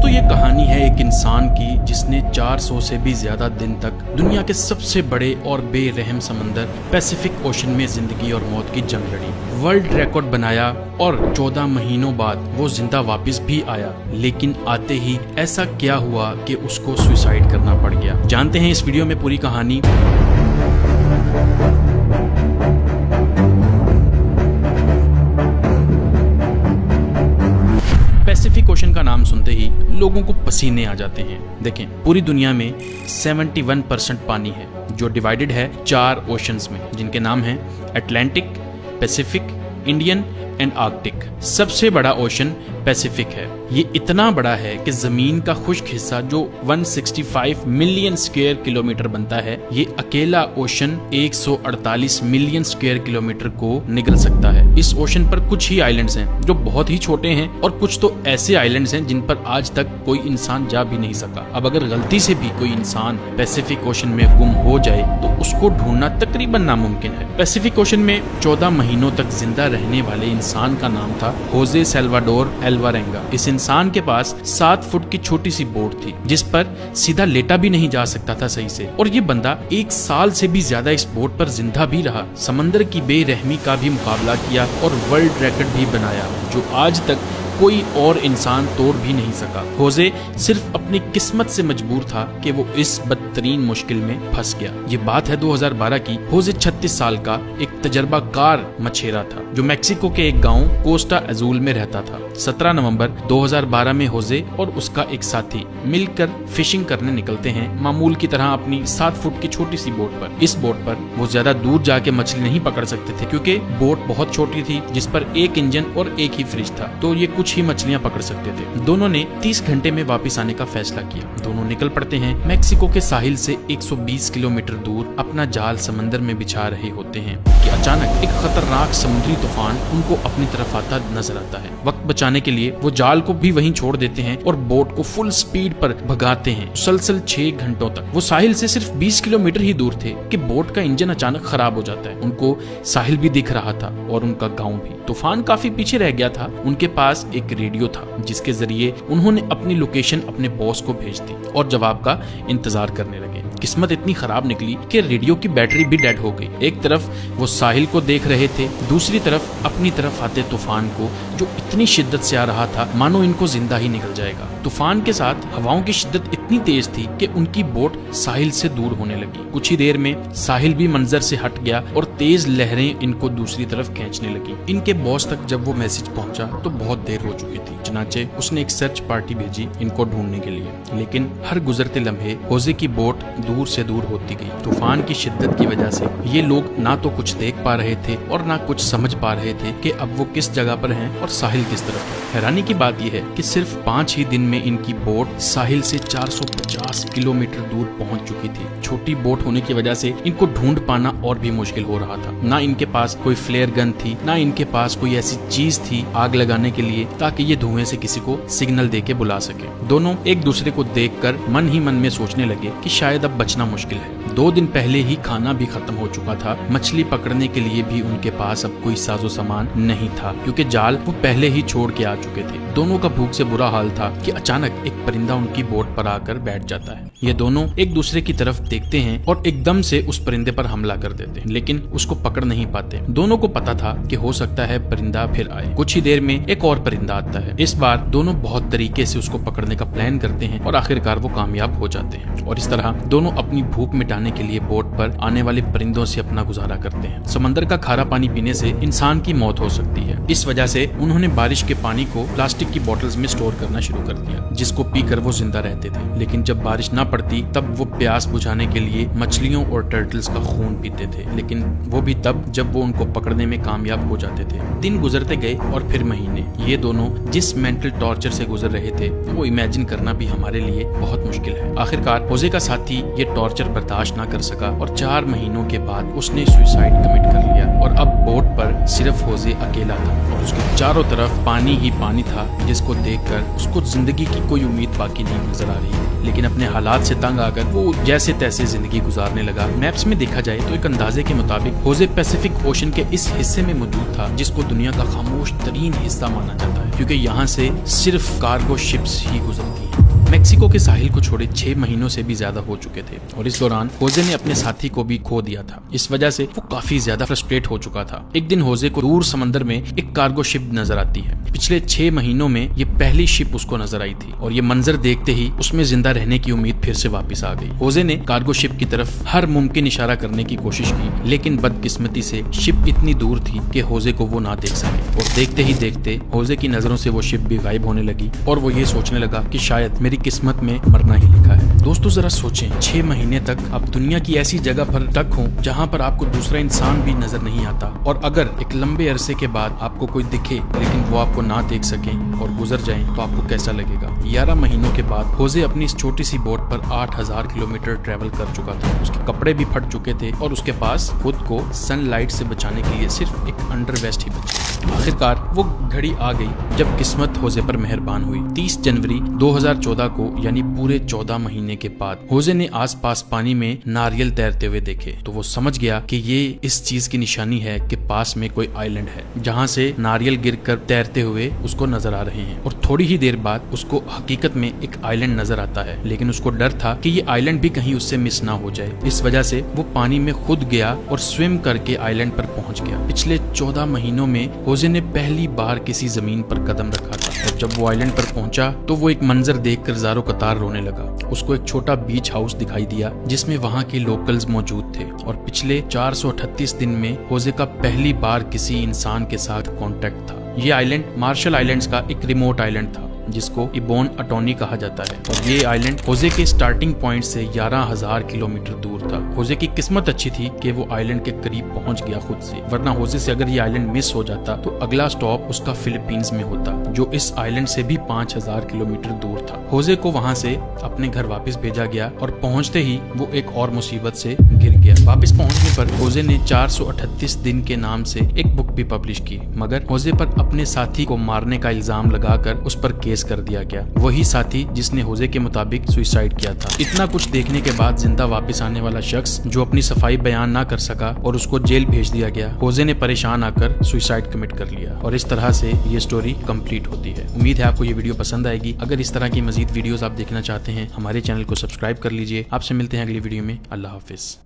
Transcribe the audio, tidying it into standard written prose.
दोस्तों ये कहानी है एक इंसान की जिसने 400 से भी ज्यादा दिन तक दुनिया के सबसे बड़े और बेरहम समंदर पैसिफिक ओशन में जिंदगी और मौत की जंग लड़ी, वर्ल्ड रिकॉर्ड बनाया और 14 महीनों बाद वो जिंदा वापस भी आया। लेकिन आते ही ऐसा क्या हुआ कि उसको सुसाइड करना पड़ गया। जानते हैं इस वीडियो में पूरी कहानी। पैसिफिक ओशन का नाम सुनते ही लोगों को पसीने आ जाते हैं। देखें, पूरी दुनिया में 71% पानी है जो डिवाइडेड है 4 ओशंस में, जिनके नाम हैं Atlantic, Pacific, Indian and Arctic. सबसे बड़ा ओशन पैसिफिक है। ये इतना बड़ा है कि जमीन का खुश्क हिस्सा जो 165 मिलियन स्क्वायर किलोमीटर बनता है, ये अकेला ओशन 148 मिलियन स्क्वायर किलोमीटर को निगल सकता है। इस ओशन पर कुछ ही आइलैंड्स हैं जो बहुत ही छोटे हैं और कुछ तो ऐसे आइलैंड्स हैं जिन पर आज तक कोई इंसान जा भी नहीं सका। अब अगर गलती से भी कोई इंसान पैसिफिक ओशन में गुम हो जाए तो उसको ढूंढना तकरीबन नामुमकिन है। पैसिफिक ओशन में 14 महीनों तक जिंदा रहने वाले इंसान का नाम था होजे सल्वाडोर अल्वारेंगा। इस इंसान के पास 7 फुट की छोटी सी बोट थी जिस पर सीधा लेटा भी नहीं जा सकता था सही से, और ये बंदा 1 साल से भी ज्यादा इस बोट पर जिंदा भी रहा, समंदर की बेरहमी का भी मुकाबला किया और वर्ल्ड रिकॉर्ड भी बनाया जो आज तक कोई और इंसान तोड़ भी नहीं सका। होजे सिर्फ अपनी किस्मत से मजबूर था कि वो इस बदतरीन मुश्किल में फंस गया। ये बात है 2012 की। होजे 36 साल का एक तजर्बाकार मछेरा था जो मेक्सिको के एक गांव कोस्टा अजूल में रहता था। 17 नवंबर 2012 में होजे और उसका एक साथी मिलकर फिशिंग करने निकलते हैं, मामूल की तरह अपनी 7 फुट की छोटी सी बोट पर। इस बोट पर वो ज्यादा दूर जाके मछली नहीं पकड़ सकते थे क्योंकि बोट बहुत छोटी थी जिस पर एक इंजन और एक ही फ्रिज था, तो ये कुछ ही मछलियां पकड़ सकते थे। दोनों ने 30 घंटे में वापस आने का फैसला किया। दोनों निकल पड़ते हैं। मेक्सिको के साहिल से 120 किलोमीटर दूर अपना जाल समंदर में बिछा रहे होते हैं कि अचानक एक खतरनाक समुद्री तूफान उनको अपनी तरफ आता नजर आता है। वक्त बचाने के लिए वो जाल को भी वहीं छोड़ देते हैं और बोट को फुल स्पीड पर भगाते हैं। मुसलसल 6 घंटों तक वो साहिल से सिर्फ 20 किलोमीटर ही दूर थे कि बोट का इंजन अचानक खराब हो जाता है। उनको साहिल भी दिख रहा था और उनका गाँव भी। तूफान काफी पीछे रह गया था। उनके पास एक रेडियो था जिसके जरिए उन्होंने अपनी लोकेशन अपने बॉस को भेज दी और जवाब का इंतजार करने लगे। किस्मत इतनी खराब निकली कि रेडियो की बैटरी भी डेड हो गई। एक तरफ वो साहिल को देख रहे थे, दूसरी तरफ अपनी तरफ आते तूफान को जो इतनी शिद्दत से आ रहा था मानो इनको जिंदा ही निकल जाएगा। तूफान के साथ हवाओं की शिद्दत इतनी तेज थी कि उनकी बोट साहिल से दूर होने लगी। कुछ ही देर में साहिल भी मंजर से हट गया और तेज लहरें इनको दूसरी तरफ खींचने लगी। इनके बॉस तक जब वो मैसेज पहुंचा तो बहुत देर हो चुकी थी। चनाचे उसने एक सर्च पार्टी भेजी इनको ढूंढने के लिए, लेकिन हर गुजरते लम्हे होजे की बोट दूर से दूर होती गई। तूफान की शिद्दत की वजह से ये लोग ना तो कुछ देख पा रहे थे और ना कुछ समझ पा रहे थे कि अब वो किस जगह पर हैं और साहिल किस तरफ है। हैरानी की बात यह है कि सिर्फ 5 ही दिन में इनकी बोट साहिल से 450 किलोमीटर दूर पहुंच चुकी थी। छोटी बोट होने की वजह से इनको ढूंढ पाना और भी मुश्किल हो रहा था। ना इनके पास कोई फ्लेयर गन थी, ना इनके पास कोई ऐसी चीज थी आग लगाने के लिए ताकि ये धुएं से किसी को सिग्नल देके बुला सके। दोनों एक दूसरे को देखकर मन ही मन में सोचने लगे कि शायद अब बचना मुश्किल है। 2 दिन पहले ही खाना भी खत्म हो चुका था। मछली पकड़ने के लिए भी उनके पास अब कोई साजो सामान नहीं था क्योंकि जाल वो पहले ही छोड़ के आ चुके थे। दोनों का भूख से बुरा हाल था कि अचानक एक परिंदा उनकी बोट पर आकर बैठ जाता है। ये दोनों एक दूसरे की तरफ देखते हैं और एकदम से उस परिंदे पर हमला कर देते हैं, लेकिन उसको पकड़ नहीं पाते। दोनों को पता था कि हो सकता है परिंदा फिर आए। कुछ ही देर में एक और परिंदा आता है। इस बार दोनों बहुत तरीके से उसको पकड़ने का प्लान करते हैं और आखिरकार वो कामयाब हो जाते हैं। और इस तरह दोनों अपनी भूख मिटाने के लिए बोट पर आने वाले परिंदों से अपना गुजारा करते हैं। समंदर का खारा पानी पीने से इंसान की मौत हो सकती है। इस वजह से उन्होंने बारिश के पानी को प्लास्टिक की बोतल्स में स्टोर करना शुरू कर दिया जिसको पीकर वो जिंदा रहते थे। लेकिन जब बारिश ना पड़ती तब वो प्यास बुझाने के लिए मछलियों और टर्टल्स का खून पीते थे, लेकिन वो भी तब जब वो उनको पकड़ने में कामयाब हो जाते थे। दिन गुजरते गए और फिर महीने। ये दोनों जिस मेंटल टॉर्चर से गुजर रहे थे वो इमेजिन करना भी हमारे लिए बहुत मुश्किल है। आखिरकार होजे का साथी ये टॉर्चर बर्दाश्त ना कर सका और 4 महीनों के बाद उसने सुसाइड कमिट कर लिया। और अब बोट पर सिर्फ होजे अकेला था और उसके चारों तरफ पानी ही पानी था जिसको देखकर उसको जिंदगी की कोई उम्मीद बाकी नहीं नजर आ रही। लेकिन अपने हालात से तंग आकर वो जैसे तैसे जिंदगी गुजारने लगा। मैप्स में देखा जाए तो एक अंदाजे के मुताबिक होजे पैसिफिक ओशन के इस हिस्से में मौजूद था जिसको दुनिया का खामोश तरीन हिस्सा माना जाता है क्योंकि यहाँ से सिर्फ कार्गो शिप्स ही गुजरती हैं। मैक्सिको के साहिल को छोड़े 6 महीनों से भी ज्यादा हो चुके थे और इस दौरान होजे ने अपने साथी को भी खो दिया था। इस वजह से वो काफी ज्यादा फ्रस्ट्रेट हो चुका था। एक दिन होजे को दूर समंदर में एक कार्गो शिप नजर आती है। पिछले 6 महीनों में ये पहली शिप उसको नजर आई थी और ये मंजर देखते ही उसमें जिंदा रहने की उम्मीद फिर से वापस आ गई। होजे ने कार्गो शिप की तरफ हर मुमकिन इशारा करने की कोशिश की, लेकिन बदकिस्मती से शिप इतनी दूर थी कि होजे को वो ना देख सके और देखते ही देखते होजे की नजरों से वो शिप भी गायब होने लगी और वो ये सोचने लगा कि शायद मेरी किस्मत में मरना ही लिखा है। दोस्तों जरा सोचें, 6 महीने तक आप दुनिया की ऐसी जगह पर टक हो जहाँ पर आपको दूसरा इंसान भी नजर नहीं आता और अगर एक लंबे अरसे के बाद आपको कोई दिखे लेकिन वो आपको ना देख सके और गुजर जाए तो आपको कैसा लगेगा। 11 महीनों के बाद होजे अपनी इस छोटी सी बोट पर 8000 किलोमीटर ट्रेवल कर चुका था। उसके कपड़े भी फट चुके थे और उसके पास खुद को सनलाइट से बचाने के लिए सिर्फ एक अंडरवेस्ट ही बची। आखिरकार वो घड़ी आ गई जब किस्मत होजे पर मेहरबान हुई। 30 जनवरी 2014 को यानी पूरे 14 महीने के बाद होजे ने आसपास पानी में नारियल तैरते हुए देखे तो वो समझ गया कि ये इस चीज की निशानी है कि पास में कोई आइलैंड है जहाँ से नारियल गिरकर तैरते हुए उसको नजर आ रहे हैं। और थोड़ी ही देर बाद उसको हकीकत में एक आइलैंड नजर आता है, लेकिन उसको डर था कि ये आइलैंड भी कहीं उससे मिस ना हो जाए। इस वजह से वो पानी में खुद गया और स्विम करके आइलैंड पर पहुंच गया। पिछले 14 महीनों में होजे ने पहली बार किसी जमीन पर कदम रखा था और जब वो आइलैंड पर पहुंचा तो वो एक मंजर देखकर ज़ारो कतार रोने लगा। उसको एक छोटा बीच हाउस दिखाई दिया जिसमें वहाँ के लोकल्स मौजूद थे और पिछले 438 दिन में होजे का पहली बार किसी इंसान के साथ कांटेक्ट था। ये आइलैंड मार्शल आइलैंड्स का एक रिमोट आइलैंड था जिसको इबोन अटोनी कहा जाता है और ये आइलैंड होजे के स्टार्टिंग पॉइंट से 11,000 किलोमीटर दूर था। होजे की किस्मत अच्छी थी कि वो आइलैंड के करीब पहुंच गया खुद से, वरना होजे से अगर ये आइलैंड मिस हो जाता तो अगला स्टॉप उसका फिलीपींस में होता जो इस आइलैंड से भी 5,000 किलोमीटर दूर था। होजे को वहां से अपने घर वापस भेजा गया और पहुंचते ही वो एक और मुसीबत से घिर गया। वापस पहुंचने पर होजे ने 438 दिन के नाम से एक बुक भी पब्लिश की, मगर होजे पर अपने साथी को मारने का इल्जाम लगाकर उस पर केस कर दिया गया। वही साथी जिसने होजे के मुताबिक सुसाइड किया था। इतना कुछ देखने के बाद जिंदा वापस आने वाला शख्स जो अपनी सफाई बयान ना कर सका और उसको जेल भेज दिया गया, होजे ने परेशान आकर सुसाइड कमिट कर लिया और इस तरह से ये स्टोरी कंप्लीट होती है। उम्मीद है आपको ये वीडियो पसंद आएगी। अगर इस तरह की मजीद वीडियोस आप देखना चाहते हैं हमारे चैनल को सब्सक्राइब कर लीजिए। आपसे मिलते हैं अगली वीडियो में। अल्लाह हाफिज।